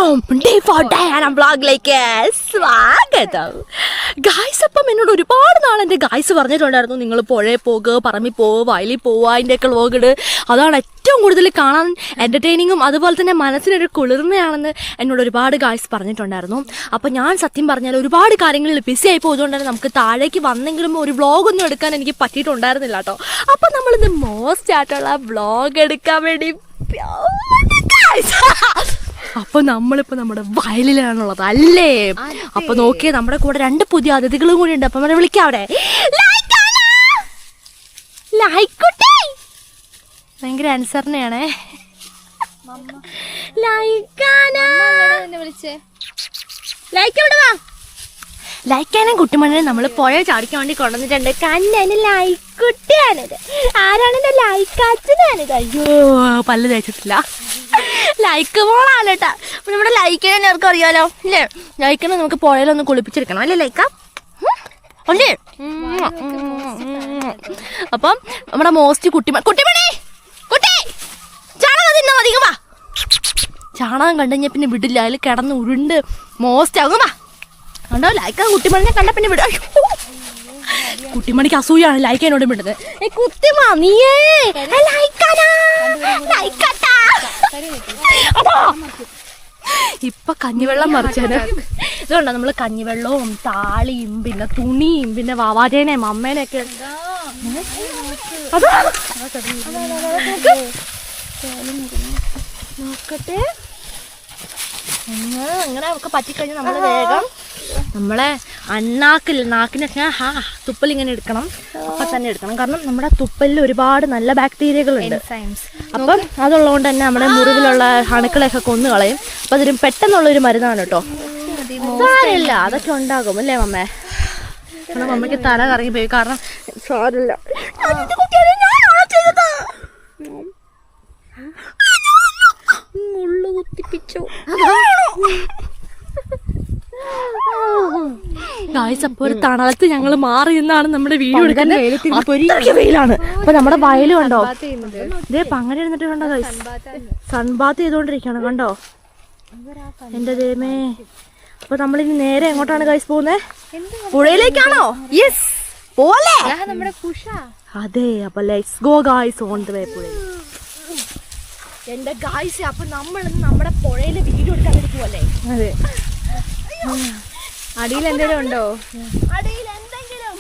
എല്ലാവർക്കും വ്ളോഗിലേക്ക് സ്വാഗതം. ഗായ്സ്, അപ്പം എന്നോട് ഒരുപാട് നാൾ എൻ്റെ ഗായ്സ് പറഞ്ഞിട്ടുണ്ടായിരുന്നു, നിങ്ങൾ പുഴയിൽ പോകുക, പറമ്പിൽ പോവുക, വയലിൽ പോവുക, അതിൻ്റെയൊക്കെ വ്ളോഗ് ഇട്. അതാണ് ഏറ്റവും കൂടുതൽ കാണാൻ എൻ്റർടൈനിങ്ങും അതുപോലെ തന്നെ മനസ്സിനൊരു കുളിർമയാണെന്ന് എന്നോട് ഒരുപാട് ഗായ്സ് പറഞ്ഞിട്ടുണ്ടായിരുന്നു. അപ്പം ഞാൻ സത്യം പറഞ്ഞാൽ ഒരുപാട് കാര്യങ്ങളിൽ ബിസി ആയി പോയതുകൊണ്ട് തന്നെ നമുക്ക് താഴേക്ക് വന്നെങ്കിലും ഒരു വ്ളോഗൊന്നും എടുക്കാൻ എനിക്ക് പറ്റിയിട്ടുണ്ടായിരുന്നില്ല കേട്ടോ. അപ്പം നമ്മളിന്ന് മോസ്റ്റ് ആയിട്ടുള്ള വ്ളോഗ് എടുക്കാൻ വേണ്ടി അപ്പൊ നമ്മളിപ്പോ നമ്മുടെ വയലിലാണുള്ളത് അല്ലേ? അപ്പൊ നോക്കിയേ, നമ്മുടെ കൂടെ 2 പുതിയ അതിഥികളും കൂടി ഉണ്ട്. അപ്പൊ നമ്മളെ വിളിക്കാം. അവിടെ ഭയങ്കര അനുസരണയാണേ. ലൈക്കാനും കുട്ടിമണ്ണിനെ നമ്മൾ പുഴ ചാടിക്കാൻ വേണ്ടി കൊണ്ടുവന്നിട്ടുണ്ട്. കണ്ണന് ലൈക്കുട്ടിയാണിത്. ആരാണെന്റെ ലൈക്കാച്ചനാണിത്. അയ്യോ, പല്ല് തേച്ചിട്ടില്ല. ലൈക്ക് മോളാണ് കേട്ടാ. അപ്പൊ നമ്മുടെ ലൈക്കിനെ എല്ലാവർക്കും അറിയാലോ അല്ലേ? ലൈക്കിനെ നമുക്ക് പുഴയിലൊന്ന് കുളിപ്പിച്ചെടുക്കണം അല്ലേ ലൈക്ക? ഉണ്ട്. അപ്പം നമ്മുടെ മോസ്റ്റ് കുട്ടിമണി കുട്ടി ചാണകം തിന്നാ മതി. വാ, ചാണകം കണ്ടു കഴിഞ്ഞാൽ പിന്നെ വിടില്ല. അതിൽ കിടന്ന് ഉരുണ്ട് മോസ്റ്റ് ആകും. വാ, കണ്ടോ ലൈക്ക കുട്ടിമണിനെ കണ്ട പിന്നെ വിടും. കുട്ടിമണിക്ക് അസൂയാണ് ലൈക്ക എന്നോട് വിടുന്നത്. കുത്തിമാ നീയേ ഇപ്പൊ കഞ്ഞിവെള്ളം മറിച്ചത് ഇതുകൊണ്ടാ. നമ്മള് കഞ്ഞിവെള്ളവും താളിയും പിന്നെ തുണിയും പിന്നെ വാവാചേനയും അമ്മേനെയൊക്കെ നോക്കട്ടെ. അങ്ങനെ ഒക്കെ പറ്റിക്കഴിഞ്ഞാൽ നമ്മള് വേഗം നമ്മളെ നാക്കിനൊക്കെ തുപ്പലിങ്ങനെ എടുക്കണം. അപ്പം തന്നെ എടുക്കണം. കാരണം നമ്മുടെ തുപ്പലിൽ ഒരുപാട് നല്ല ബാക്ടീരിയകളുണ്ട്. അപ്പം അതുള്ളതുകൊണ്ട് തന്നെ നമ്മുടെ മുറിവിലുള്ള അണുക്കളെയൊക്കെ കൊന്നു കളയും. അപ്പം അതൊരു പെട്ടെന്നുള്ളൊരു മരുന്നാണ് കേട്ടോ. സാരമില്ല, അതൊക്കെ ഉണ്ടാകും അല്ലേ മമ്മേ? നമ്മുടെ മമ്മയ്ക്ക് തല കറങ്ങി പോയി. കാരണം സാരമില്ല, മുള്ളു കുത്തിപ്പിച്ചു. ഗായ്സ്, അപ്പൊ ഒരു തണലത്ത് ഞങ്ങൾ മാറി നിന്നാണ് നമ്മുടെ വീഡിയോ എടുക്കുന്നത്. വെയിലാണ്. അപ്പൊ നമ്മുടെ വയലും കണ്ടോ, ഇതേ അങ്ങനെ ഇരുന്നിട്ട് കണ്ടോ ഗായ്സ്, സൺബാത്ത് ചെയ്തോണ്ടിരിക്കാണ് കണ്ടോ. എന്റെ ദൈവമേ. അപ്പൊ നമ്മളിനി നേരെ എങ്ങോട്ടാണ് ഗായ്സ് പോകുന്നത്? പുഴയിലേക്കാണോ? യെസ്, പോലെ അതെ. അപ്പൊ let's go guys on the way പുഴയിൽ. എന്റെ ഗായ്സ്, അപ്പൊ നമ്മൾ നമ്മുടെ പുഴയിലെ വീഡിയോ എടുക്കാൻ വേണ്ടി പോവല്ലേ? അതെ. അടിയിൽ എന്തെങ്കിലും ഉണ്ടോ? അടിയിൽ എന്തെങ്കിലും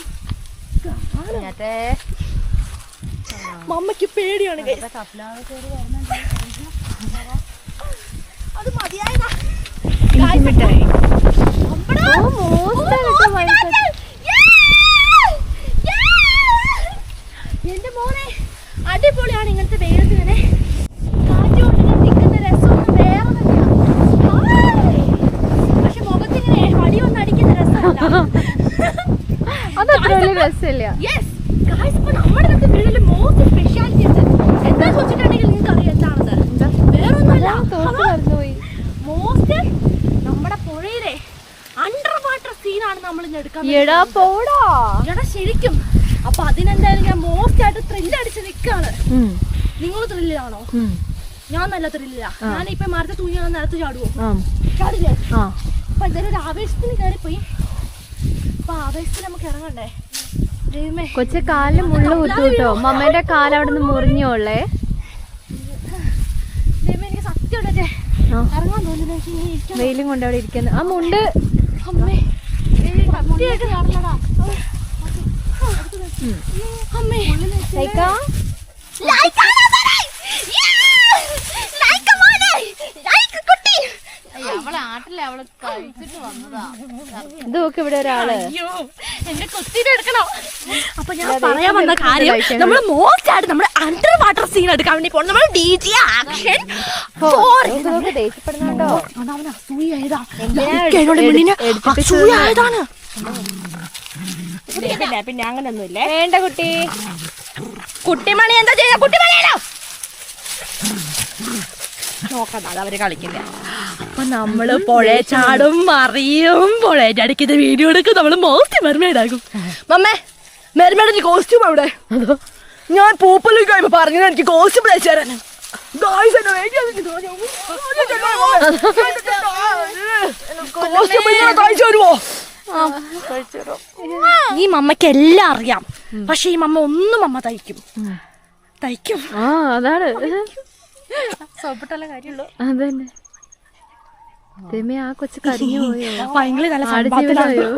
മമ്മയ്ക്ക് പേടിയാണ്. അത് മതിയായതാ. എന്റെ മോനെ, അടിപൊളിയാണ് ഇങ്ങനത്തെ വെയിലത്തിനെ. കാറ്റുകൊണ്ട് നിൽക്കുന്ന രസമൊന്നും വേറെ തന്നെയാണ്. പക്ഷെ മുഖത്തിങ്ങനെ വടി വന്ന് അടിക്കുന്ന രസമല്ല. അതത്ര വലിയ രസമില്ല. നമ്മുടെ വീട്ടിലെ മോസ്റ്റ് സ്പെഷ്യാലിറ്റി എന്താ ചോദിച്ചിട്ടുണ്ടെങ്കിൽ നിങ്ങൾക്ക് അറിയാം എന്താണെന്ന്. വേറൊന്നുമല്ല, മോസ്റ്റ് നമ്മുടെ പുഴയിലെ അണ്ടർ വാട്ടർ സീനാണ് നമ്മൾ ഇന്ന് എടുക്കാൻ. എടാ ശരിക്കും. അപ്പൊ അതിനെന്തായാലും ഞാൻ മോസ്റ്റ് ആയിട്ട് ത്രില്ല് അടിച്ച് നിൽക്കാണ്. നിങ്ങൾ ത്രില്ലാണോ? ഞാൻ നല്ല ത്രില്ല. ഞാനിപ്പൊ മരത്തെ തൂങ്ങി നിലത്ത് ചാടുവോ? ചാടില്ലേ? അപ്പൊ എന്തായാലും ഒരു ആവേശത്തിന് കയറിപ്പോയി. അപ്പൊ ആവേശത്തിൽ നമുക്ക് ഇറങ്ങണ്ടേ? കൊച്ചു കാലിന് മുള്ളു കുത്തു കേട്ടോ. മമ്മേന്റെ കാല് അവിടെ നിന്ന് മുറിഞ്ഞോളേ. എനിക്ക് സത്യം ഇറങ്ങാൻ തോന്നുന്നു. വെയിലും കൊണ്ട് അവിടെ ഇരിക്കുന്നു. ആ മുണ്ട് അമ്മേ സത്യമായിട്ട് നടന്നടാ. അമ്മേ ഇതൊക്കെ ഇവിടെ ഒരാള് എന്റെ കൊച്ചിനെ എടുക്കണോ? അപ്പൊ ഞാൻ പറയാൻ വന്ന കാര്യം, നമ്മള് മോസ്റ്റ് ആയിട്ട് നമ്മുടെ അണ്ടർ വാട്ടർ സീൻ എടുക്കാൻ വേണ്ടി പോകണം. നമ്മൾ DJ ആക്ഷൻ ദേഷ്യപ്പെടുന്നുണ്ടോ? അവൻ അസൂയായതാണ്. പിന്നെ അങ്ങനൊന്നുമില്ലേ. വേണ്ട കുട്ടി. കുട്ടിമണി എന്താ ചെയ്യുക? കുട്ടിമണിയാലോ നോക്കണ്ട, അത് അവര് കളിക്കില്ല. അപ്പൊ നമ്മള് പുഴ ചാടും മറിയും പുഴയുടെ അടിക്കുന്ന വീഡിയോ എടുക്കും. നമ്മള് മോസ്റ്റ് മെർമെയ്ഡാകും. മമ്മേ, മെർമെയ്ഡിന്റെ കോസ്റ്റ്യൂം അവിടെ. ഞാൻ പൂപ്പലേക്ക് പറഞ്ഞത് എനിക്ക് കോസ്റ്റ്യൂം തയ്ച്ചു തരാൻ. ഈ മമ്മയ്ക്ക് എല്ലാം അറിയാം, പക്ഷെ ഈ മമ്മ ഒന്നും മമ്മ തയ്ക്കും. അതാണ് സോപ്പിട്ടുള്ള കാര്യമുള്ളൂ. അതന്നെ. ദൈവമേ, ആ കൊച്ചു കരിഞ്ഞു പോയോ? ഭയങ്കര നല്ല ആടുജീവിതമായോ?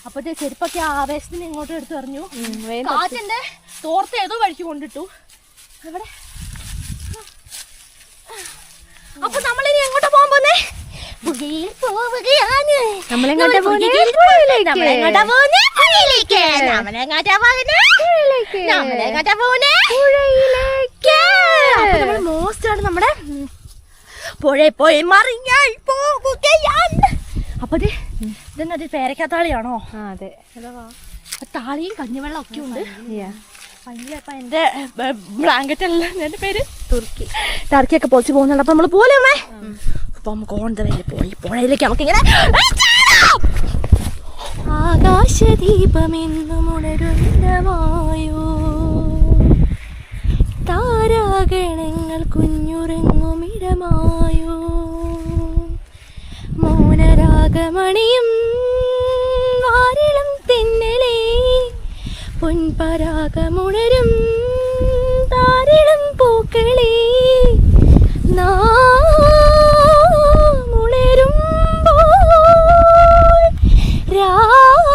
അപ്പത്തെ ചെരുപ്പൊക്കെ ആവേശത്തിന് ഇങ്ങോട്ട് എടുത്ത് എറിഞ്ഞു. കാറ്റെന്റെ തോർത്ത് ഏതോ വഴിക്ക് കൊണ്ടിട്ടു. അവിടെ അപ്പൊ നമ്മളിനി എങ്ങോട്ടാ പോകാൻ പോന്നേ? നമ്മളെങ്ങോട്ടാ പോകുന്നേ? മോസ്റ്റ് ആണ് നമ്മുടെ പുഴയിൽ പോയി മറിഞ്ഞായി പോകുകയാണ്. അപ്പൊ ഇതെന്നത് പേരക്കാത്താളിയാണോ? അതെ, താളിയും കഞ്ഞിവെള്ളം ഒക്കെ ഉണ്ട്. അപ്പൊ എന്റെ ബ്ലാങ്കറ്റ് എല്ലാം, എന്റെ പേര് ടർക്കിയൊക്കെ പൊളിച്ച് പോകുന്നുണ്ട്. അപ്പൊ നമ്മള് പോലെ അമ്മേ. അപ്പൊ നമുക്ക് ഓൺ ദ വേയിൽ പോയി പുഴയിലേക്ക് നമുക്ക് ഇങ്ങനെ ആകാശദീപമെന്നും ഉണരുന്നമായോ, താരാഗണങ്ങൾ കുഞ്ഞുറങ്ങുമിടമായോ, മൗനരാഗമണിയും വാരിളം തെന്നലേ, പൊൻപരാഗമുണരും താരിളം പൂക്കളേ, നാമുണരുമ്പോൾ രാവലിയുമ്പോൾ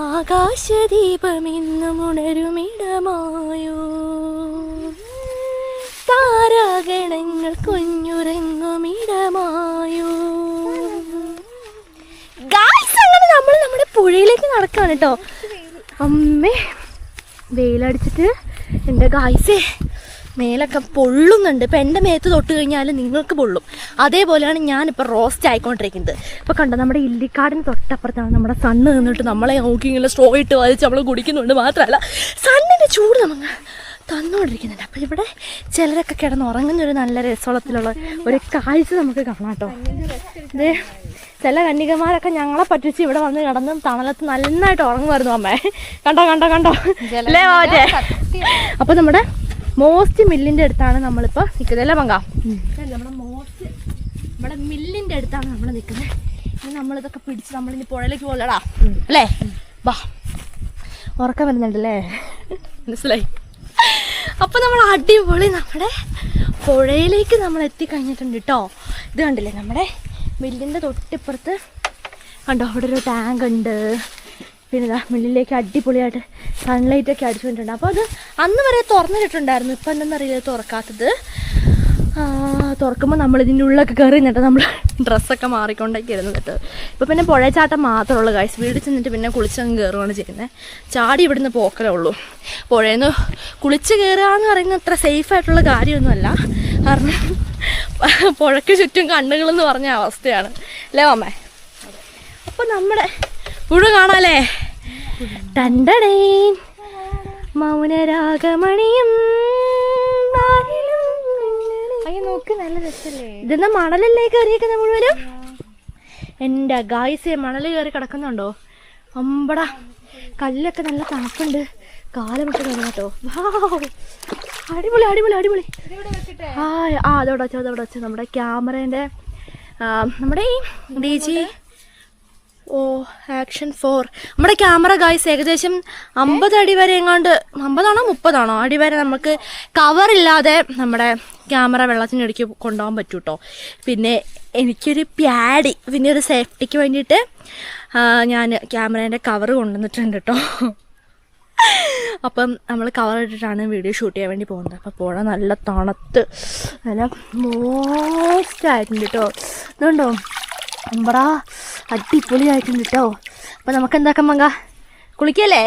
ആകാശദീപമെന്നും ഉണരുമിടമായോ, താരാഗണങ്ങൾ കുഞ്ഞുറങ്ങുമിടമായോ. അങ്ങനെ നമ്മൾ നമ്മുടെ പുഴയിലേക്ക് നടക്കാണ് കേട്ടോ. അമ്മേ, വെയിലടിച്ചിട്ട് എൻ്റെ ഗായ്സേ മേലൊക്കെ പൊള്ളുന്നുണ്ട്. ഇപ്പം എൻ്റെ മേത്ത് തൊട്ട് കഴിഞ്ഞാൽ നിങ്ങൾക്ക് പൊള്ളും. അതേപോലെയാണ് ഞാനിപ്പോൾ റോസ്റ്റ് ആയിക്കൊണ്ടിരിക്കുന്നത്. ഇപ്പോൾ കണ്ടോ, നമ്മുടെ ഇല്ലിക്കാടിന് തൊട്ടപ്പുറത്താണ് നമ്മുടെ സണ്ണ് നിന്നിട്ട് നമ്മളെ നോക്കി ഇങ്ങനെ സ്ട്രോ ഇട്ട് വലിച്ച് നമ്മൾ കുടിക്കുന്നുണ്ട്. മാത്രമല്ല സണ്ണിൻ്റെ ചൂട് നമുക്ക് തന്നുകൊണ്ടിരിക്കുന്നുണ്ട്. അപ്പോൾ ഇവിടെ ചിലരൊക്കെ കിടന്നുറങ്ങുന്നൊരു നല്ല രസോളത്തിലുള്ള ഒരു കാഴ്ച നമുക്ക് കാണാം കേട്ടോ. ഇത് ചില കന്യകമാരൊക്കെ ഞങ്ങളെ പറ്റിച്ച് ഇവിടെ വന്ന് കിടന്ന് തണലത്ത് നന്നായിട്ട് ഉറങ്ങുമായിരുന്നു അമ്മേ. കണ്ടോ അല്ലേ മാറ്റേ. അപ്പോൾ നമ്മുടെ മോസ്റ്റ് മില്ലിൻ്റെ അടുത്താണ് നമ്മളിപ്പോൾ നിൽക്കുന്നത് അല്ലേ പങ്ക? നമ്മുടെ മില്ലിൻ്റെ അടുത്താണ് നമ്മൾ നിൽക്കുന്നത്. ഇനി നമ്മളിതൊക്കെ പിടിച്ച് നമ്മളിനി പുഴയിലേക്ക് പോലടാ അല്ലേ? വാ, ഉറക്കം വരുന്നുണ്ടല്ലേ, മനസ്സിലായി. അപ്പോൾ നമ്മൾ അടിപൊളി നമ്മുടെ പുഴയിലേക്ക് നമ്മൾ എത്തിക്കഴിഞ്ഞിട്ടുണ്ട് കേട്ടോ. ഇത് കണ്ടില്ലേ, നമ്മുടെ മില്ലിൻ്റെ തൊട്ടിപ്പുറത്ത് കണ്ടോ, അവിടെ ഒരു ടാങ്ക് ഉണ്ട്. പിന്നെ ഇതാ മില്ലിലേക്ക് അടിപൊളിയായിട്ട് സൺലൈറ്റൊക്കെ അടിച്ചുകൊണ്ടിട്ടുണ്ട്. അപ്പോൾ അത് അന്ന് വരെ തുറന്നിട്ടുണ്ടായിരുന്നു. ഇപ്പം എന്താണെന്നറിയില്ല തുറക്കാത്തത്. തുറക്കുമ്പോൾ നമ്മൾ ഇതിൻ്റെ ഉള്ളിലൊക്കെ കയറി നിന്നിട്ട് നമ്മൾ ഡ്രസ്സൊക്കെ മാറിക്കൊണ്ടൊക്കെ ഇരുന്ന് കേട്ടോ. ഇപ്പോൾ പിന്നെ പുഴച്ചാട്ടം മാത്രമേ ഉള്ളൂ ഗൈസ്. വീട്ടിൽ ചെന്നിട്ട് പിന്നെ കുളിച്ചങ്ങ് കയറുകയാണ് ചെയ്യുന്നത്. ചാടി ഇവിടുന്ന് പോക്കലേ ഉള്ളൂ. പുഴയിൽ നിന്ന് കുളിച്ച് കയറുക എന്ന് പറയുന്നത് അത്ര സേഫായിട്ടുള്ള കാര്യമൊന്നുമല്ല. കാരണം പുഴയ്ക്ക് ചുറ്റും കണ്ണുകളെന്ന് പറഞ്ഞ അവസ്ഥയാണ് അല്ലേ അമ്മേ? അപ്പോൾ നമ്മുടെ പുഴ കാണാല്ലേ. ടണ്ടടേ മൗനരാഗമണിയും നോക്ക്, നല്ല രസല്ലേ. ഇതെന്നാ മണലല്ലേ കയറിയേക്കുന്ന മുഴുവനും? എൻ്റെ ഗായ്സേ, മണൽ കയറി കിടക്കുന്നുണ്ടോ? അമ്പടാ, കല്ലൊക്കെ നല്ല തണുപ്പുണ്ട്. കാലമിട്ട് കിടന്നോ. അടിപൊളി അടിപൊളി അടിപൊളി. അതോടെ വെച്ചോ നമ്മുടെ ക്യാമറേൻ്റെ നമ്മുടെ ഈ DG ആക്ഷൻ 4 നമ്മുടെ ക്യാമറ ഗായ്സ് ഏകദേശം 50 അടി വരെ എങ്ങാണ്ട്, 50 ആണോ 30 ആണോ അടി വരെ നമുക്ക് കവറില്ലാതെ നമ്മുടെ ക്യാമറ വെള്ളത്തിനിടയ്ക്ക് കൊണ്ടുപോകാൻ പറ്റും കേട്ടോ. പിന്നെ എനിക്കൊരു പ്യാഡി, പിന്നെ ഒരു സേഫ്റ്റിക്ക് വേണ്ടിയിട്ട് ഞാൻ ക്യാമറേൻ്റെ കവർ കൊണ്ടുവന്നിട്ടുണ്ട് കേട്ടോ. അപ്പം നമ്മൾ കവർ ഇട്ടിട്ടാണ് വീഡിയോ ഷൂട്ട് ചെയ്യാൻ വേണ്ടി പോകുന്നത്. അപ്പോൾ പുഴ നല്ല തണുത്ത് നല്ല മോസ്റ്റായിട്ടുണ്ട് കേട്ടോ. ഇതുണ്ടോ അമ്പടാ, അടിപൊളിയായിട്ടുണ്ട് കേട്ടോ. അപ്പം നമുക്ക് എന്താക്കാം മങ്ക, കുളിക്കല്ലേ,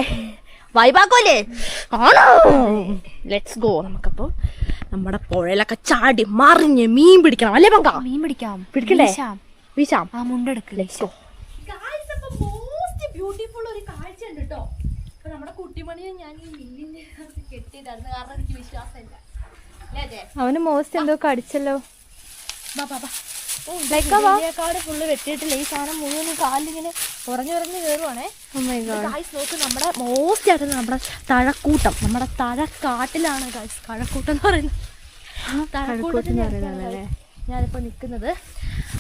വൈബാക്കോല്ലേ? ആണോ? Let's go. നമുക്കപ്പോൾ നമ്മുടെ പുഴയിലൊക്കെ ചാടി മറിഞ്ഞ് മീൻ പിടിക്കണം അല്ലേ പങ്ക? മീൻ പിടിക്കാം. പിടിക്കണ്ടേ? വീശാം. ആ മുണ്ടെടുക്ക്. Let's go. മോസ്റ്റ് ബ്യൂട്ടിഫുൾ ഒരു കാഴ്ച ഉണ്ട് കേട്ടോ. അപ്പൊ നമ്മുടെ കുട്ടിമണിയെ ഞാൻ ഈ മില്ലിന്റെ കെട്ടിയിട്ടായിരുന്നു, കാരണം എനിക്ക് വിശ്വാസമില്ല. അവന് മോസ്റ്റ് എന്തോ കടിച്ചല്ലോ. ബാ ബാ ബാ കാട് ഫുള്ള് വെട്ടിയിട്ടില്ല. ഈ സാധനം മുഴുവൻ കാലിലിങ്ങനെ ഉറഞ്ഞുറഞ്ഞ് കയറുവാണേ. ഗായ്സ് നോക്ക്, നമ്മുടെ മോസ്റ്റ് ആയിട്ട് നമ്മുടെ തഴക്കൂട്ടം, നമ്മുടെ തഴക്കാട്ടിലാണ് ഗായ്സ് കഴക്കൂട്ടം എന്ന് പറയുന്നത്. തഴക്കൂട്ടത്തിലാണ് ഞാനിപ്പോൾ നിൽക്കുന്നത്.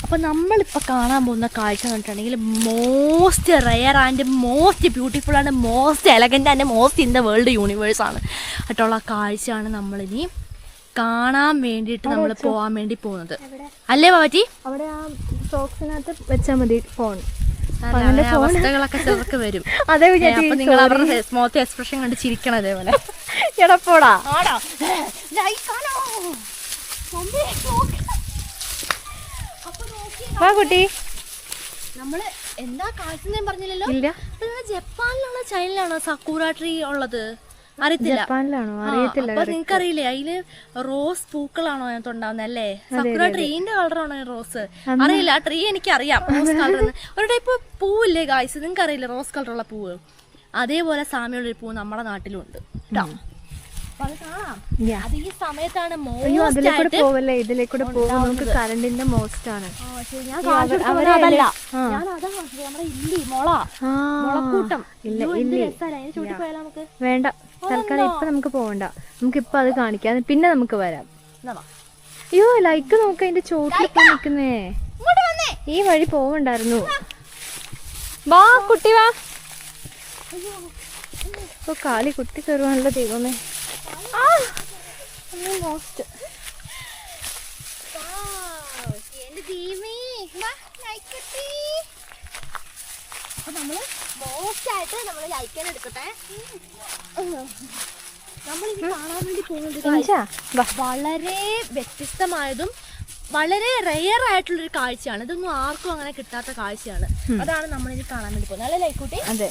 അപ്പോൾ നമ്മളിപ്പോൾ കാണാൻ പോകുന്ന കാഴ്ച എന്ന് പറഞ്ഞിട്ടുണ്ടെങ്കിൽ most rare and most beautiful and most elegant and most in the world യൂണിവേഴ്സാണ് ആയിട്ടുള്ള കാഴ്ചയാണ് നമ്മളിനി കാണാൻ വേണ്ടിയിട്ട് നമ്മൾ പോകാൻ വേണ്ടി പോകുന്നത്. അല്ലേ ബാബാറ്റി? അവിടെ ആ സോക്സിനകത്ത് വെച്ചാൽ മതി ഫോൺ. അവസ്ഥകളൊക്കെ ചിലർക്ക് വരും. അതെ, അപ്പൊ നിങ്ങൾ അവരുടെ സ്മോത്ത് എക്സ്പ്രഷൻ കണ്ട് ചിരിക്കണം അതേപോലെ. എടപ്പോടാ കുട്ടി. നമ്മള് എന്താ കാഴ്ച ഞാൻ പറഞ്ഞില്ലല്ലോ. ജപ്പാനിലാണോ ചൈനയിലാണോ സക്കൂറ ട്രീ ഉള്ളത്? അറിയത്തില്ല. അപ്പൊ നിങ്ങൾക്കറിയില്ലേ അതില് റോസ് പൂക്കളാണോ അതിനകത്ത് ഉണ്ടാവുന്നത് അല്ലേ? സക്കുറ ട്രീന്റെ കളറാണോ റോസ്? അറിയില്ല. ആ ട്രീ എനിക്ക് അറിയാം, റോസ് കളർ. ഒരു ടൈപ്പ് പൂവില്ലേ ഗായ്സ്, നിങ്ങൾക്ക് അറിയില്ല റോസ് കളറുള്ള പൂവ്? അതേപോലെ സാമ്യമുള്ളൊരു പൂവ് നമ്മുടെ നാട്ടിലും ഉണ്ട് കേട്ടോ. അത് ഈ സമയത്താണ് ഇതിലേക്കൂടെ പോകും. നമുക്ക് കറണ്ടിന്റെ മോസ്റ്റ് ആണ്. വേണ്ട, തൽക്കാലം ഇപ്പൊ നമുക്ക് പോകണ്ട. നമുക്ക് ഇപ്പൊ അത് കാണിക്കാം, പിന്നെ നമുക്ക് വരാം. അയ്യോ ലൈക്ക് നോക്ക, അതിന്റെ ചോട്ടിലിപ്പോ നിക്കുന്നേ. ഈ വഴി പോവണ്ടായിരുന്നു. വാ കുട്ടി വാ. ഇപ്പൊ കാലി കുട്ടി കയറുവാണല്ലോ ദൈവമേ. നമ്മള് മോസ്റ്റായിട്ട് നമ്മള് ലൈക്കാൻ എടുക്കട്ടെ. നമ്മളിനി കാണാൻ വേണ്ടി പോകുന്നത് വളരെ വ്യത്യസ്തമായതും വളരെ റെയർ ആയിട്ടുള്ളൊരു കാഴ്ചയാണ്. ഇതൊന്നും ആർക്കും അങ്ങനെ കിട്ടാത്ത കാഴ്ചയാണ്. അതാണ് നമ്മളിനി കാണാൻ വേണ്ടി പോകുന്നത്. അല്ലേ ലൈക്കൂട്ടി? അതെ.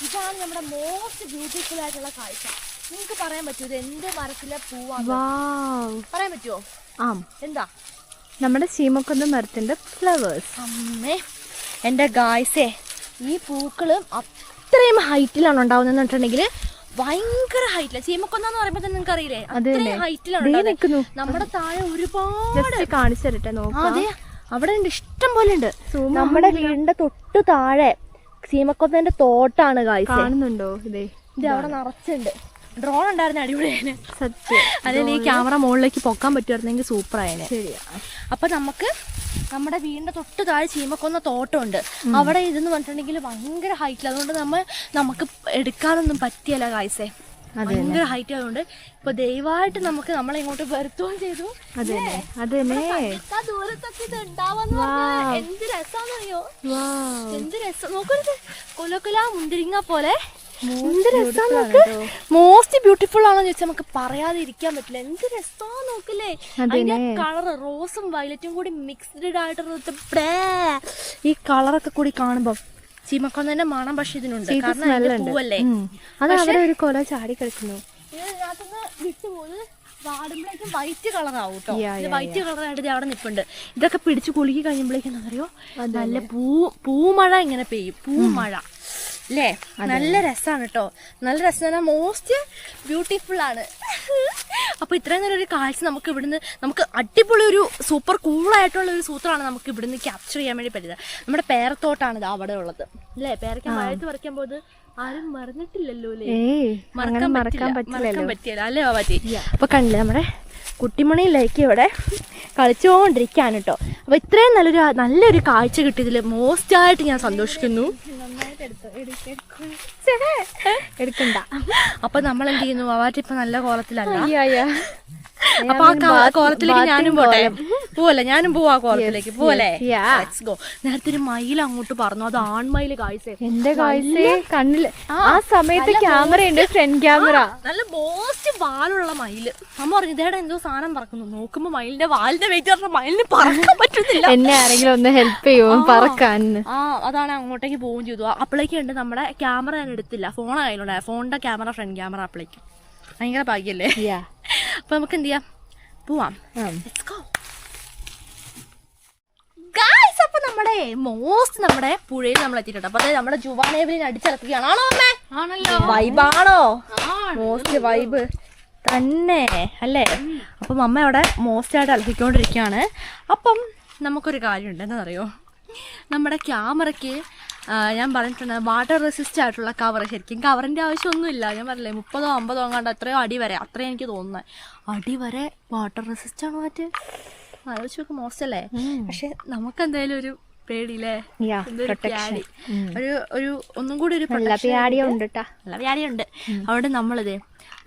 ഇതാണ് നമ്മുടെ മോസ്റ്റ് ബ്യൂട്ടിഫുൾ ആയിട്ടുള്ള കാഴ്ച. നിങ്ങൾക്ക് പറയാൻ പറ്റുമോ ഇത് എന്ത് മരത്തിലെ പൂവാണ്? പറയാൻ പറ്റുമോ? എന്താ? നമ്മുടെ ചീമക്കൊന്ന മരത്തിന്റെ ഫ്ലവേഴ്സ്. അമ്മേ എന്റെ ഗായ്സേ, ഈ പൂക്കള് അത്രയും ഹൈറ്റിലാണ് ഉണ്ടാവുന്നതെന്ന് പറഞ്ഞിട്ടുണ്ടെങ്കിൽ ഭയങ്കര ഹൈറ്റില്ല. ചീമക്കൊന്ന പറയുമ്പോ തന്നെ നിങ്ങൾക്ക് അറിയില്ലേ, അത്രയും ഹൈറ്റിലാണ്. നമ്മുടെ താഴെ ഒരുപാട് കാണിച്ചു തരട്ടെ, നോക്കാം. അതെ, അവിടെ ഉണ്ട്, ഇഷ്ടം പോലെ ഉണ്ട്. നമ്മുടെ വീടിന്റെ തൊട്ട് താഴെ ചീമക്കൊന്നന്റെ തോട്ടാണ് ഗായ്സ്. കാണുന്നുണ്ടോ? ഇത് അവിടെ നിറച്ചുണ്ട്. ഡ്രോൺ ഉണ്ടായിരുന്ന അടിപൊളിയാണ് സത്യം. അല്ലെങ്കിൽ ഈ ക്യാമറ മുകളിലേക്ക് പൊക്കാൻ പറ്റുമായിരുന്നെങ്കിൽ സൂപ്പർ ആയനെ. ശരിയാ. അപ്പൊ നമുക്ക് നമ്മുടെ വീടിന്റെ തൊട്ട് താഴെ ചീമക്കൊന്ന തോട്ടമുണ്ട്. അവിടെ ഇതെന്ന് പറഞ്ഞിട്ടുണ്ടെങ്കിൽ ഭയങ്കര ഹൈറ്റിൽ, അതുകൊണ്ട് നമുക്ക് എടുക്കാനൊന്നും പറ്റിയല്ല ഗായ്സേ, ഭയങ്കര ഹൈറ്റ് ആയതുകൊണ്ട്. ഇപ്പൊ ദയവായിട്ട് നമുക്ക് നമ്മളെ ഇങ്ങോട്ട് വരുത്തുകയും ചെയ്തു. ദൂരത്തൊക്കെ ഇത് ഉണ്ടാവാന്ന് പറഞ്ഞാൽ എന്ത് രസാന്നറിയോ? എന്ത് രസം നോക്കരുത്, കൊലക്കൊല മുന്തിരിങ്ങ പോലെ. എന്ത് രസാ നോക്ക്. മോസ്റ്റ് ബ്യൂട്ടിഫുൾ ആണെന്ന് ചോദിച്ചാൽ നമുക്ക് പറയാതെ ഇരിക്കാൻ പറ്റില്ല. എന്ത് രസാ നോക്കില്ലേ, അതിന്റെ കളർ റോസും വയലറ്റും കൂടി മിക്സ്ഡ് ആയിട്ട് ഈ കളറൊക്കെ കൂടി കാണുമ്പോ ചീമക്കൊന്നന്റെ മണം പക്ഷെ ഇതിനുണ്ട്. കാരണം പൂവല്ലേ. ഒരു കൊല ചാടി കളിക്കുന്നു. ഇതിനകത്തുനിന്ന് വിട്ടുപോയത് വാടുമ്പോഴേക്കും വൈറ്റ് കളറാവും കേട്ടോ. വൈറ്റ് കളറായിട്ട് അവിടെ നിൽപ്പുണ്ട്. ഇതൊക്കെ പിടിച്ച് കുലുക്കി കഴിയുമ്പോഴേക്കും എന്താ അറിയോ, നല്ല പൂമഴ ഇങ്ങനെ പെയ്യും. പൂമഴ അല്ലേ, നല്ല രസമാണ് കേട്ടോ. നല്ല രസം, മോസ്റ്റ് ബ്യൂട്ടിഫുൾ ആണ്. അപ്പൊ ഇത്രയും നല്ലൊരു കാഴ്ച നമുക്ക് ഇവിടുന്ന്, നമുക്ക് അടിപൊളി ഒരു സൂപ്പർ കൂളായിട്ടുള്ള ഒരു സൂത്രമാണ് നമുക്ക് ഇവിടുന്ന് ക്യാപ്ചർ ചെയ്യാൻ വേണ്ടി പറ്റിയത്. നമ്മുടെ പേരത്തോട്ടാണ് ഇത് അവിടെ ഉള്ളത് അല്ലേ. പേരയ്ക്കാൻ മഴയത്ത് പറിക്കാൻ പോകുന്നത് ആരും മറന്നിട്ടില്ലല്ലോ അല്ലേ. മറക്കാൻ പറ്റിയല്ല അല്ലേ ബാബാറ്റി? അപ്പൊ കണ്ടില്ലേ നമ്മുടെ കുട്ടിമണിയിലേക്ക് ഇവിടെ കളിച്ചുകൊണ്ടിരിക്കുകയാണ് കേട്ടോ. അപ്പൊ ഇത്രയും നല്ലൊരു കാഴ്ച കിട്ടിയതിൽ മോസ്റ്റായിട്ട് ഞാൻ സന്തോഷിക്കുന്നു. എടുക്കണ്ട. അപ്പൊ നമ്മൾ എന്ത് ചെയ്യുന്നു, ബാബാറ്റി ഇപ്പൊ നല്ല കോലത്തിലല്ല. അപ്പൊ ആ കോലത്തിലേക്ക് ഞാനും പോവല്ലേ, ഞാനും പോവാ കോലത്തിലേക്ക് പോവല്ലേ. നേരത്തെ ഒരു മയിൽ അങ്ങോട്ട് പറഞ്ഞു, അത് ആൺമയില് കാഴ്ച. എന്റെ കാഴ്ച കണ്ണില് ആ സമയത്ത് ക്യാമറ ഉണ്ട്, ഫ്രണ്ട് ക്യാമറ. നല്ല മോസ്റ്റ് വാലുള്ള മയില്. അമ്മ പറഞ്ഞു ഇതേടെ എന്തോ സാധനം പറക്കുന്നു. നോക്കുമ്പോ മയിലിന്റെ വാലിന്റെ വെയിറ്റ് പറഞ്ഞ മയിലിന് പറക്കാൻ പറ്റുന്നില്ല. എന്നെ ആരെങ്കിലും ഒന്ന് ഹെൽപ്പ് ചെയ്യുമോ പറക്കാൻ? അതാണ് അങ്ങോട്ടേക്ക് പോവുകയും ചെയ്തു. അപ്പോഴേക്കും ഉണ്ട് നമ്മുടെ ക്യാമറ ഞാൻ എടുത്തില്ല, ഫോൺ കയ്യിലുണ്ടായ ഫോണിന്റെ ക്യാമറ ഫ്രണ്ട് ക്യാമറ. അപ്പോഴേക്കും ഭയങ്കര ഭാഗ്യല്ലേ. അപ്പൊ നമുക്ക് എന്ത് ചെയ്യാം, പോവാം. അപ്പൊ നമ്മുടെ നമ്മളെ മോസ്റ്റ് നമ്മുടെ പുഴയിൽ നമ്മൾ എത്തിയിട്ടുണ്ട്. അപ്പൊ അതായത് നമ്മുടെ ജുവാനേബിലിനെ അടിച്ചിറക്കുകയാണ്. ആണോ അമ്മേ? ആണല്ലോ. വൈബാണോ? മോസ്റ്റ് വൈബ് തന്നെ അല്ലേ? അപ്പം അമ്മ അവിടെ മോസ്റ്റ് ആയിട്ട് അലക്കിക്കൊണ്ടിരിക്കുകയാണ്. അപ്പം നമുക്കൊരു കാര്യമുണ്ട്, എന്താണെന്നറിയോ, നമ്മുടെ ക്യാമറയ്ക്ക് ഞാൻ പറഞ്ഞിട്ടുണ്ട് വാട്ടർ റെസിസ്റ്റ് ആയിട്ടുള്ള കവർ. ശരിക്കും കവറിൻ്റെ ആവശ്യമൊന്നുമില്ല. ഞാൻ പറഞ്ഞില്ലേ 30-50 അങ്ങാണ്ട് എത്രയോ അടി വരെ, അത്രയും എനിക്ക് തോന്നുന്നത് അടി വരെ വാട്ടർ റെസിസ്റ്റ് ആണ്. മറ്റേ ആലോചിച്ച് നോക്ക്, മോശമല്ലേ? പക്ഷെ നമുക്ക് എന്തായാലും ഒരു പേടിയില്ലേ, പ്യാടി ഒരു ഒന്നും കൂടി ഒരു നല്ല പ്യാടിയുണ്ട്. അവിടെ നമ്മളിത്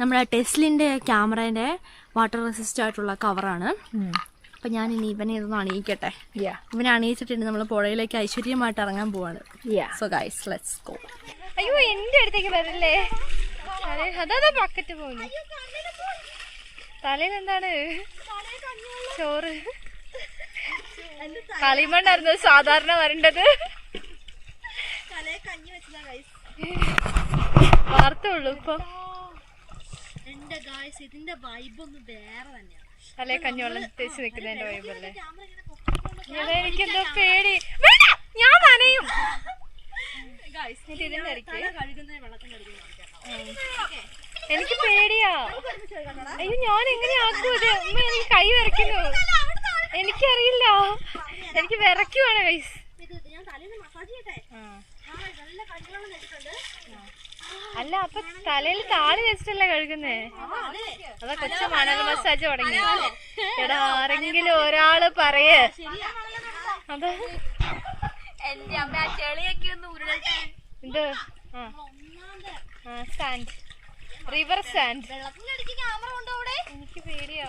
നമ്മുടെ ടെസ്ലിൻ്റെ ക്യാമറേൻ്റെ വാട്ടർ റെസിസ്റ്റ് ആയിട്ടുള്ള കവറാണ്. അപ്പം ഞാൻ ഇനി ഇവനെ ഇതൊന്ന് അണിയിക്കട്ടെ. ഇവനെ അണിയിച്ചിട്ടുണ്ട് നമ്മൾ പുഴയിലേക്ക് ഐശ്വര്യമായിട്ട് ഇറങ്ങാൻ പോവാണ്. So guys let's go. അയ്യോ എന്റെ അടുത്തേക്ക് വരല്ലേ, അതാ ബക്കറ്റ് പോകുന്നു. തലയിൽ എന്താണ്? ചോറ്. കളിമണ്ണായിരുന്നു സാധാരണ വരേണ്ടത്, വാർത്തുള്ളൂ ഇപ്പൊ. ഇതിന്റെ വൈബ് ഒന്ന് വേറെ തന്നെയാണ്. തലേ കഞ്ഞിവെള്ളം തേച്ച് നിൽക്കുന്നതിന്റെ വൈബല്ലേ. എനിക്കെന്തോ പേടി, ഞാൻ നനയും. എനിക്ക് പേടിയാ. അയ്യോ ഞാൻ എങ്ങനെയാക്കും ഇത്? ഉമ്മ എനിക്ക് കൈ വിറയ്ക്കുന്നു. എനിക്കറിയില്ല, എനിക്ക് വിറയ്ക്കുവാണ് ഗൈസ്. അല്ല അപ്പൊ തലയിൽ താളി വെച്ചിട്ടല്ലേ കഴുകുന്നേ? അതാ കൊച്ചു മണൽ മസാജ് തുടങ്ങി. എടാ ആരെങ്കിലും ഒരാള് പറയേ. അതാ എന്ത്? Sand, river sand. എനിക്ക് പേടിയാ.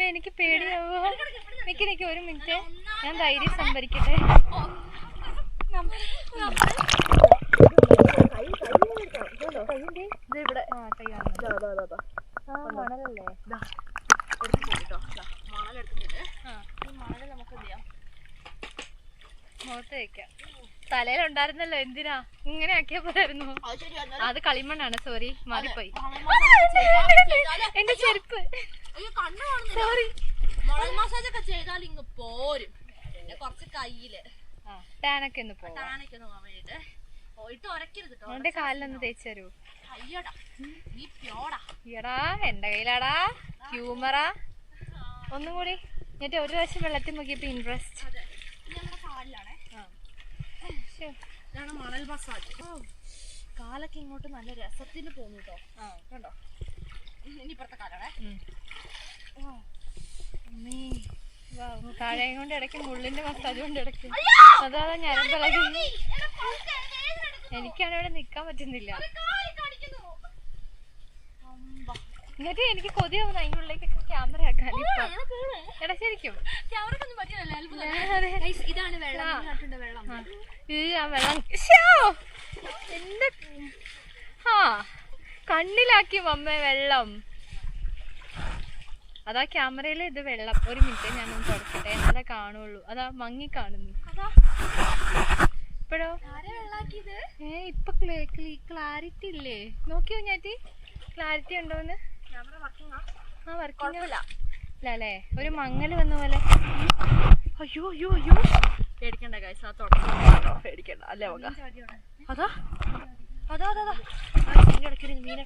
എനിക്ക് പേടിയാവോ? നിക്ക് ഒരു മിനിറ്റ്, ഞാൻ ധൈര്യം സംഭരിക്കട്ടെ. മുഖത്ത് വെക്കാം. തലയിലുണ്ടായിരുന്നല്ലോ, എന്തിനാ ഇങ്ങനെ ആക്കിയാ പോരായിരുന്നു? അത് കളിമണ്ണാണ്, സോറി മാറിപ്പോയി. എന്റെ ചെരുപ്പ് സോറി. മുളക് മസാജ് ഒക്കെ ചെയ്താൽ ഇങ്ങ് പോരും. പിന്നെ കുറച്ച് കയ്യില് ടാനൊക്കെ ഒന്ന് പോവാൻ വേണ്ടിട്ട് പോയിട്ട് ഉരക്കരുത്. എന്റെ കാലിലൊന്ന് തേച്ച് തരൂ. അയ്യടാ നീ പ്യോടാ. എടാ എന്റെ കയ്യിലാടാ ഹ്യൂമറാ. ഒന്നും കൂടി എന്നിട്ട് ഒരു പ്രാവശ്യം വെള്ളത്തിൽ മുക്കിയപ്പോ ഇൻട്രസ്റ്റ്. ഇതാണ് മണൽ മസാജ്. കാലൊക്കെ ഇങ്ങോട്ട് നല്ല രസത്തിന് പോകുന്നു കേട്ടോ. കണ്ടോ? ഇനി ഇപ്പുറത്തെ കാലാണേ. താഴെ കൊണ്ട് ഇടയ്ക്ക് മുള്ളിന്റെ മസാജ് കൊണ്ട് ഇടയ്ക്ക് അതാ ഞരമ്പലകി. എനിക്കാണ് ഇവിടെ നിക്കാൻ പറ്റുന്നില്ല. എന്നിട്ട് എനിക്ക് കൊതിയാവുന്നു അതിൻ്റെ ഉള്ളിലേക്കൊക്കെ ക്യാമറ ആക്കാൻ. എടാ ശരിക്കും ഇതാണ് വെള്ളം. ആ വെള്ളം എന്റെ കണ്ണിലാക്കി മമ്മ വെള്ളം. അതാ ക്യാമറയില് ഇത് വെള്ളം. ഒരു മിനിറ്റ് ഞാനൊന്ന് തുറക്കട്ടെ, എന്നാലേ കാണുള്ളൂ. അതാ മങ്ങി കാണുന്നു. ഇപ്പഴോ ഇപ്പൊ ക്ലാരിറ്റി ഇല്ലേ? നോക്കിയോ ഞാറ്റി, ക്ലാരിറ്റി ഉണ്ടോന്ന്? ആ വർക്കിംഗ് അല്ലേ? ഒരു മങ്ങല് വന്ന പോലെ. അയ്യോ അയ്യോ അയ്യോ പേടിക്കണ്ട ഗൈസ്, ആ തുടക്കം പേടിക്കണ്ട അല്ലേ? അതാ അതാ അതാ അതാ ഇടയ്ക്കൊരു മീനെ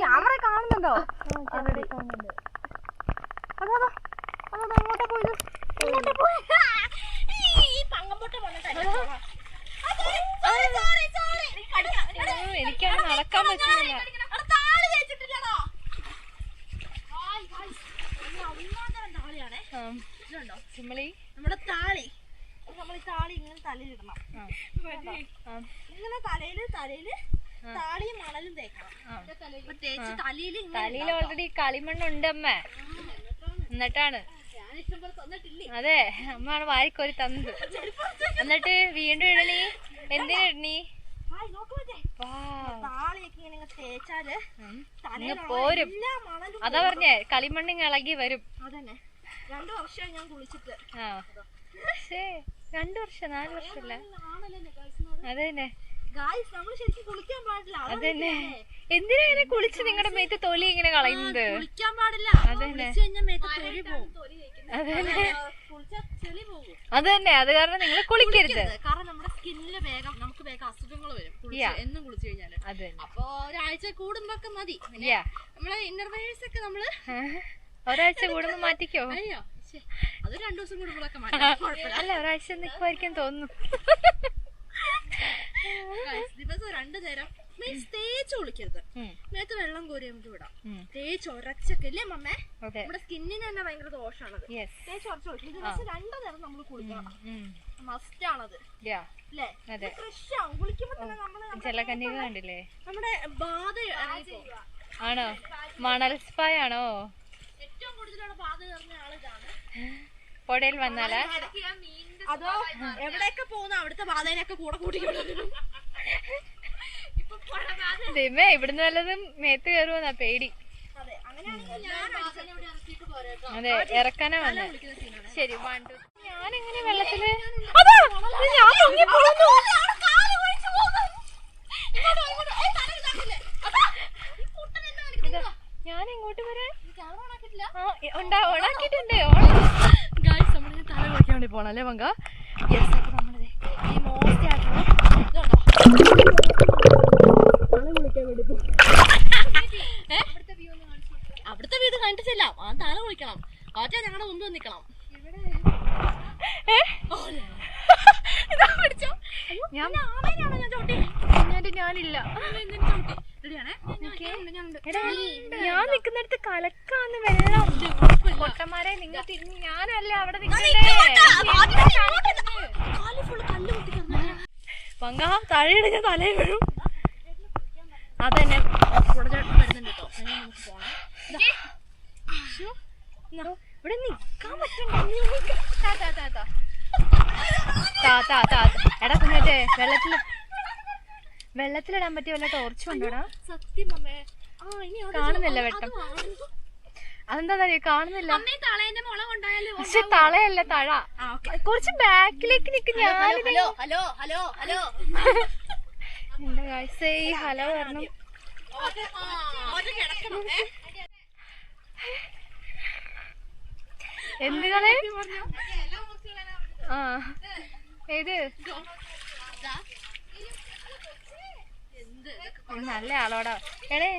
ക്യാമറ കാണുന്നുണ്ടോ? എനിക്കാണ് നടക്കാൻ പറ്റുന്നില്ല. നമ്മുടെ താളി, നമ്മൾ ഈ താളി ഇങ്ങനെ തലയിലിടണം. ഇങ്ങനെ തലയില് താളിയും മണലും തേക്കണം. തേച്ച് തലയിൽ ഓൾറെഡി കളിമണ്ണുണ്ട് അമ്മ. എന്നിട്ടാണ് അതെ അമ്മയാണ് വാരിക്കോരി തന്നത്. എന്നിട്ട് വീണ്ടും ഇടണി. എന്തിനാ ഇടണി? പോരും. അതാ പറഞ്ഞേ കളിമണ്ണിങ് ഇളകി വരും. 2 വർഷമായി ഞാൻ കുളിച്ചിട്ട്. 2 വർഷം 4 വർഷമല്ല. അതന്നെ അതന്നെ. എന്തിനാ ഇങ്ങനെ കുളിച്ച് നിങ്ങളുടെ മേത്ത് തൊലി ഇങ്ങനെ കളയുന്നത്? കുളിക്കാൻ പാടില്ല. അതന്നെ അതന്നെ. അത് കാരണം നിങ്ങൾ കുളിക്കരുത്. കാരണം നമ്മുടെ സ്കിന്നില് നമുക്ക് വേഗം അസുഖങ്ങൾ വരും എന്നും കുളിച്ചു കഴിഞ്ഞാല്. അപ്പൊ ഒരാഴ്ച കൂടുമ്പോ മതി. നമ്മളെ ഇന്നർവെയേഴ്സ് ഒക്കെ നമ്മള് ഒരാഴ്ച കൂടുമ്പോ മാറ്റിക്കോ? അത് 2 ദിവസം കൂടുമ്പോഴൊക്കെ അല്ല ഒരാഴ്ച നിൽക്കുമായിരിക്കും തോന്നുന്നു. ദിവസം 2 നേരം തേച്ച് കുളിക്കരുത്. മേത്ത് വെള്ളം കോരി നമുക്ക് വിടാം. തേച്ച് ഉരച്ചൊക്കെ ഇല്ലേ മമ്മേ? നമ്മുടെ സ്കിന്നിന് തന്നെ ഭയങ്കര ദോഷമാണത്. തേച്ച് ഉരച്ച് കുളിക്കും. ദിവസം 2 നേരം നമ്മൾ കുളിക്കണം. മസ്റ്റ് ആണത് അല്ലേ? ഫ്രഷ് ആവും കുളിക്കുമ്പോ തന്നെ. നമ്മള് ജലകന്യക കണ്ടില്ലേ? നമ്മുടെ ബാധ ആണോ? മണൽ സ്പാ ആണോ? ഏറ്റവും കൂടുതലുള്ള ബാധ നിറഞ്ഞ ആളിതാണ്. പുഴയിൽ വന്നാലാ? അതോ എവിടെയൊക്കെ പോകുന്ന അവിടുത്തെ ബാധേനൊക്കെ കൂടെ കൂട്ടിക്കൊണ്ടിരിക്കും. ദിമേ ഇവിടുന്ന് വല്ലതും മേത്ത് കയറുമെന്നാ പേടി. അതെ ഇറക്കാനാ വന്നെ. ശരി വേണ്ടു. ഞാനെങ്ങനെ വെള്ളത്തില് ഞാൻ ഇങ്ങോട്ട് വരാൻ ഓണാക്കിട്ടുണ്ട്. നമ്മള് തല കുളിക്കാൻ വേണ്ടി പോണം അല്ലേ മങ്ക? യെസ്. അപ്പൊ നമ്മളത് ഈ മോസ്റ്റ് ആയിട്ടുള്ള അവിടുത്തെ വീട് കണ്ടിട്ടില്ല. ആ തല കുളിക്കണം. ആറ്റാ ഞങ്ങളുടെ മുമ്പ് നിക്കണം. ഞാനില്ല. ഞാൻ നിക്കുന്നിടത്ത് കലക്കാന്ന് വെള്ളം. പൊട്ടന്മാരെ നിങ്ങൾ ഞാനല്ല അവിടെ പങ്ക താഴെയുടെ ഞാൻ തലയിൽ വീഴും. അതന്നെ ഇവിടെ നിക്കാൻ പറ്റണ്ട. എടാ കുഞ്ഞേ വെള്ളത്തിലിടാൻ പറ്റിയ വല്ല ടോർച്ച് കൊണ്ടോടാ? കാണുന്നില്ല വെട്ടം. അതെന്താ കാണുന്നില്ല. പക്ഷെ തളയല്ല തഴ. കുറച്ച് ബാക്കിലേക്ക് നിക്ക്. ഞാൻ എന്റെ കാഴ്ച ഹലോ പറഞ്ഞു. എന്തുകളെ? ആ ഏത് നല്ല ആളോടാ. എടേ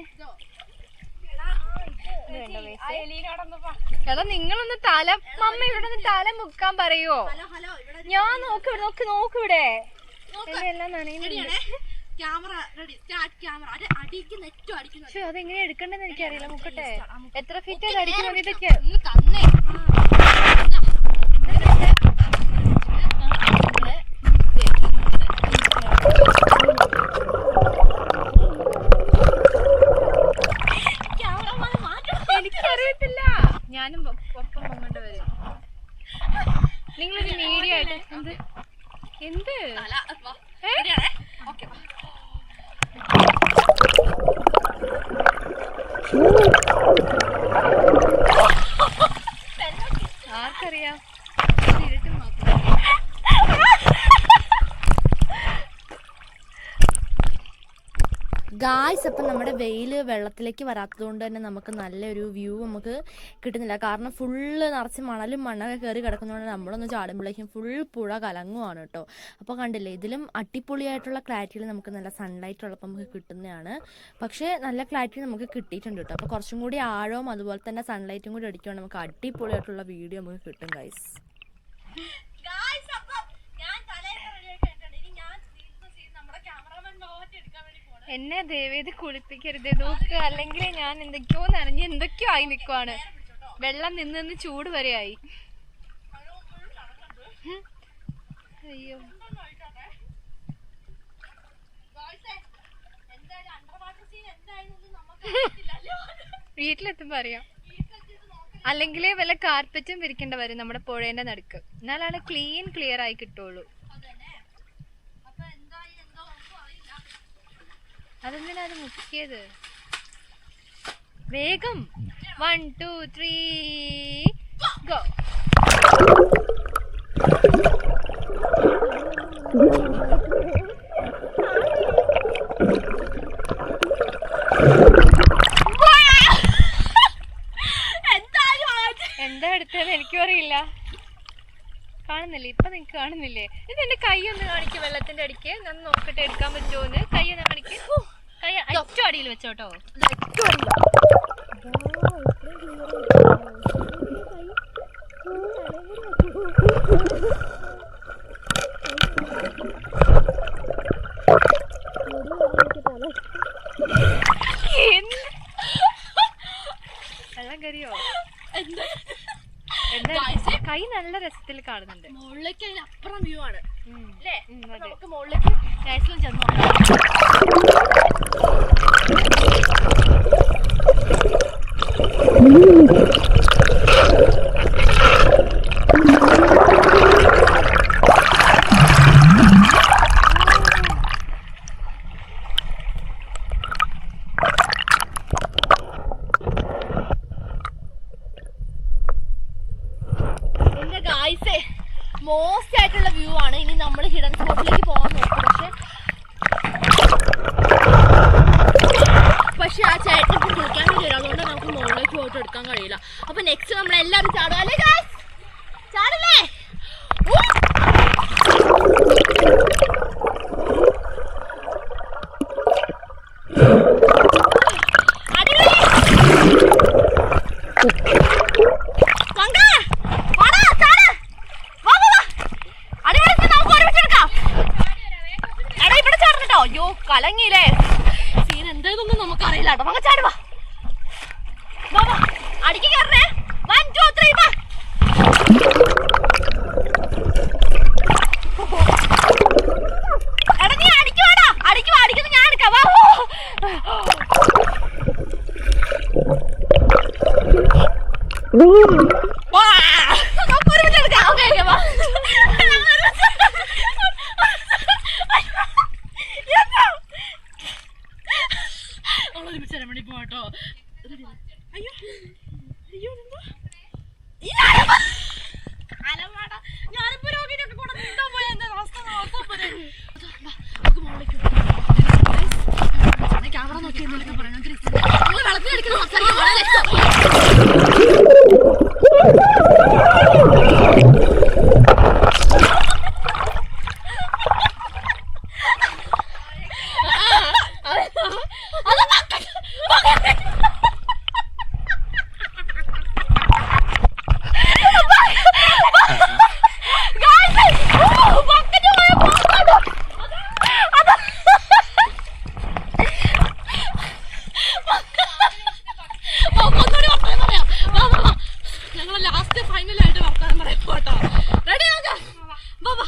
എടാ നിങ്ങളൊന്ന് തല മമ്മ ഇവിടെ ഒന്ന് തല മുക്കാൻ പറയുവോ? ഞാൻ നോക്കിവിടെ എല്ലാം നനയുന്നുണ്ട്. അതെങ്ങനെ എടുക്കണ്ടെന്ന് എനിക്കറിയില്ല. മുക്കട്ടെ. എത്ര ഫീറ്റ് അടിക്കുന്നത് ഇതൊക്കെ? എനിക്കറിയത്തില്ല. ഞാനും ഒപ്പം പൊങ്ങേണ്ടി വരും. നിങ്ങളൊരു മീഡിയ ആയിട്ട് എന്ത് ആർക്കറിയാം? ഗായ്സ്, അപ്പം നമ്മുടെ വെയിൽ വെള്ളത്തിലേക്ക് വരാത്തത് കൊണ്ട് തന്നെ നമുക്ക് നല്ലൊരു വ്യൂ നമുക്ക് കിട്ടുന്നില്ല. കാരണം ഫുള്ള് നിറച്ച് മണലും മണ്ണൊക്കെ കയറി കിടക്കുന്നതുകൊണ്ട് നമ്മളൊന്ന് ചാടുമ്പോഴേക്കും ഫുൾ പുഴ കലങ്ങുവാണ് കേട്ടോ. അപ്പോൾ കണ്ടില്ലേ, ഇതിലും അടിപൊളിയായിട്ടുള്ള ക്ലാരിറ്റിയിൽ നമുക്ക് നല്ല സൺലൈറ്റ് ഉള്ളപ്പോൾ നമുക്ക് കിട്ടുന്നതാണ്. പക്ഷേ നല്ല ക്ലാരിറ്റി നമുക്ക് കിട്ടിയിട്ടുണ്ട് കേട്ടോ. അപ്പോൾ കുറച്ചും കൂടി ആഴവും അതുപോലെ തന്നെ സൺലൈറ്റും കൂടി അടിക്കുവാണെങ്കിൽ നമുക്ക് അടിപൊളിയായിട്ടുള്ള വീഡിയോ നമുക്ക് കിട്ടും ഗൈസ്. എന്നെ ദയവേത് കുളിപ്പിക്കരുത് നോക്ക്, അല്ലെങ്കിൽ ഞാൻ എന്തൊക്കെയോ നനഞ്ഞ് എന്തൊക്കെയോ ആയി നിൽക്കുവാണ്. വെള്ളം നിന്ന് ചൂട് വരെ ആയി. അയ്യോ വീട്ടിലെത്തുമ്പോ അറിയാം. അല്ലെങ്കിൽ വല്ല കാർപ്പറ്റും വിരിക്കേണ്ട വരും നമ്മുടെ പുഴേന്റെ നടുക്ക്. എന്നാലാണ് ക്ലിയർ ആയി കിട്ടുള്ളൂ. അതെന്തിനാ അത് മുക്കിയത്? വേഗം 1 2 3 ഗോ. എന്താ എടുത്തത് എനിക്കും അറിയില്ല. കാണുന്നില്ലേ? ഇപ്പൊ നിങ്ങക്ക് കാണുന്നില്ലേ? ഇത് എന്റെ കൈ ഒന്ന് കാണിക്കും വെള്ളത്തിന്റെ അടിക്ക്. ഞാൻ നോക്കട്ടെ എടുക്കാൻ പറ്റുമോന്ന്. കൈ ഒന്ന് കാണിക്ക്. കൈ ഏറ്റവും അടിയിൽ വെച്ചോട്ടോ. വെള്ളം കരിയോ? കൈ നല്ല രസത്തിൽ കാണുന്നുണ്ട്. മുകളിലേക്ക് അതിനപ്പുറം വ്യൂ ആണ് അല്ലേ? അതെ. നമുക്ക് മുകളിലേക്ക് ഗൈസിലും ചെന്ന് മോസ്റ്റ് ആയിട്ടുള്ള വ്യൂ ആണ്. ഇനി നമ്മൾ ഹിഡൻ സ്പോട്ടിലേക്ക് പോകാൻ നോക്കും. പക്ഷെ ആ ചേട്ടൻ കുളിക്കാൻ വേണ്ടി വരും. അതുകൊണ്ട് നമുക്ക് മുകളിലേക്ക് പോയിട്ട് എടുക്കാൻ കഴിയില്ല. അപ്പൊ നെക്സ്റ്റ് നമ്മൾ എല്ലാവരും ചാടുക അല്ലേ ഗായ്സ്? ചാടല്ലേ? അയ്യോ കലങ്ങിയില്ലേ? സീൻ എന്തായതൊന്നും നമുക്കറിയില്ല കേട്ടോ. നമുക്ക് ചാടുവാ. അടിക്ക് കയറണേ. 1 2 3 വാ. എടാ നീ അടിക്കുവാടാ. അടിക്കുന്നത് ഞാൻ എടുക്കാം. വാ. നമുക്ക് ഒരുമിച്ച് എടുക്കാം. ഓക്കെ വാ. ചെരമണി പോട്ടോ. അയ്യോ അയ്യോ അലവാട. ഞാനിപ്പോ രോഗിനൊക്കെ കൂടെ നീന്താൻ പോയ എന്താ അവസ്ഥ നോക്കാൻ പോലെ. ക്യാമറ നോക്കി എന്തെങ്കിലും പറയണം. വെള്ളത്തിൽ അടിക്കുന്ന ഞങ്ങള് ലാസ്റ്റ് ഫൈനലായിട്ട് വർത്താനം പറയാം കേട്ടോ. റെഡി ആക്കാം. ബാബാ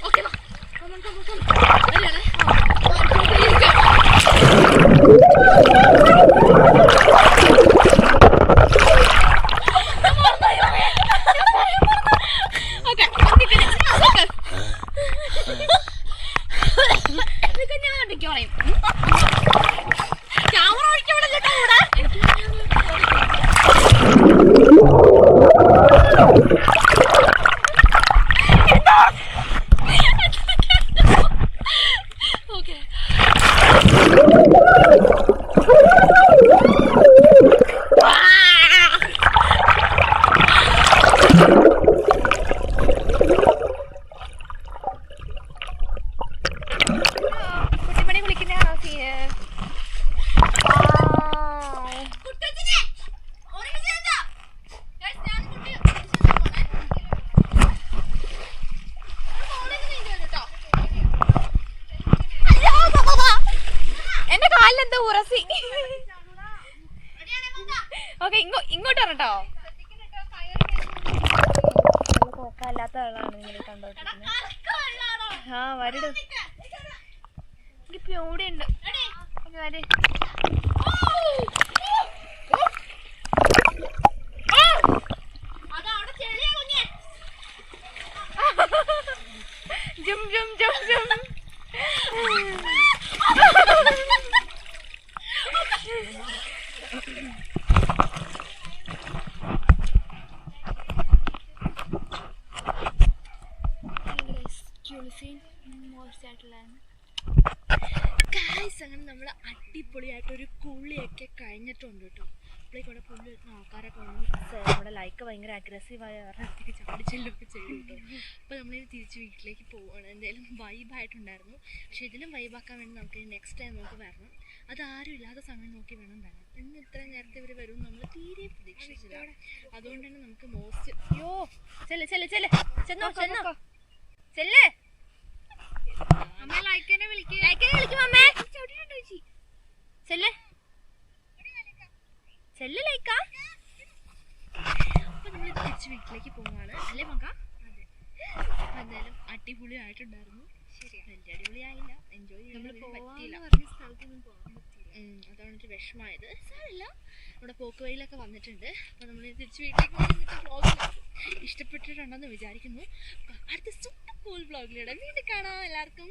ഓക്കെ റെഡിയാണേ. ഞാൻ അടിക്കോളയും. ക്യാമറ ഒഴിക്കവിടെ ചേട്ടാ കൂടെ. Okay കുട്ടിമണി വിളിക്കുന്നതാണോ scene? എന്റെ കാലിലെന്താ ഉറസി. ഓക്കെ ഇങ്ങോട്ട് വരട്ടോ. പോക്കല്ലാത്ത ആളാണ് നിങ്ങൾ കണ്ടോണ്ടിരിക്കുന്നത്. ആ വരട്. എനിക്ക് പേടിയുണ്ട്. ജും ജും ജും ജും. അങ്ങനെ നമ്മൾ അടിപൊളിയായിട്ടൊരു കുളിയൊക്കെ കഴിഞ്ഞിട്ടുണ്ട് കേട്ടോ. അപ്പോഴേക്കും ഇവിടെ പുല്ല് വരുന്ന ആൾക്കാരൊക്കെ വന്നു. നമ്മുടെ ലൈക്ക് ഭയങ്കര അഗ്രസീവായ അടുത്തേക്ക് ചാടിച്ചെല്ലൊക്കെ ചെയ്തു കേട്ടോ. അപ്പോൾ നമ്മളിനി തിരിച്ച് വീട്ടിലേക്ക് പോവുകയാണ്. എന്തായാലും വൈബായിട്ടുണ്ടായിരുന്നു. പക്ഷേ ഇതിലും വൈബാക്കാൻ വേണ്ടി നമുക്ക് നെക്സ്റ്റ് ടൈം നമുക്ക് വരണം. അതാരും ഇല്ലാത്ത സമയം നോക്കി വേണം വരാൻ. ഇന്ന് ഇത്രയും നേരത്തെ ഇവർ വരും നമ്മൾ തീരെ പ്രതീക്ഷിച്ചില്ല. അതുകൊണ്ട് തന്നെ നമുക്ക് മോസ്റ്റ് അയ്യോ ചെല്ല് ചെല്ല് ചെല്ല് ചെന്നോ ചെന്നോ ചെല്ലേ ലൈക്കിനെ വിളിക്കും അമ്മേ. ചെല്ല് ചെല്ല് ലൈക്കാ. അപ്പൊ നമ്മൾ തിരിച്ച് വീട്ടിലേക്ക് പോവാണ് അല്ലേ മക്ക? എന്തായാലും അടിപൊളിയായിട്ടുണ്ടായിരുന്നു. വലിയ അടിപൊളിയായില്ല, എൻജോയ് ചെയ്യാൻ പറ്റിയില്ല. അതാണ് ഒരു വിഷമമായത്. സാരമില്ല, നമ്മുടെ പോക്ക് വഴിയിലൊക്കെ വന്നിട്ടുണ്ട്. അപ്പോൾ നമ്മൾ തിരിച്ച് വീട്ടിലേക്ക് വന്നിട്ട് വ്ളോഗ് ഇഷ്ടപ്പെട്ടിട്ടുണ്ടെന്ന് വിചാരിക്കുന്നു. അടുത്ത സൂപ്പർ കൂൾ വ്ളോഗിലൂടെ വീണ്ടും കാണാം എല്ലാവർക്കും.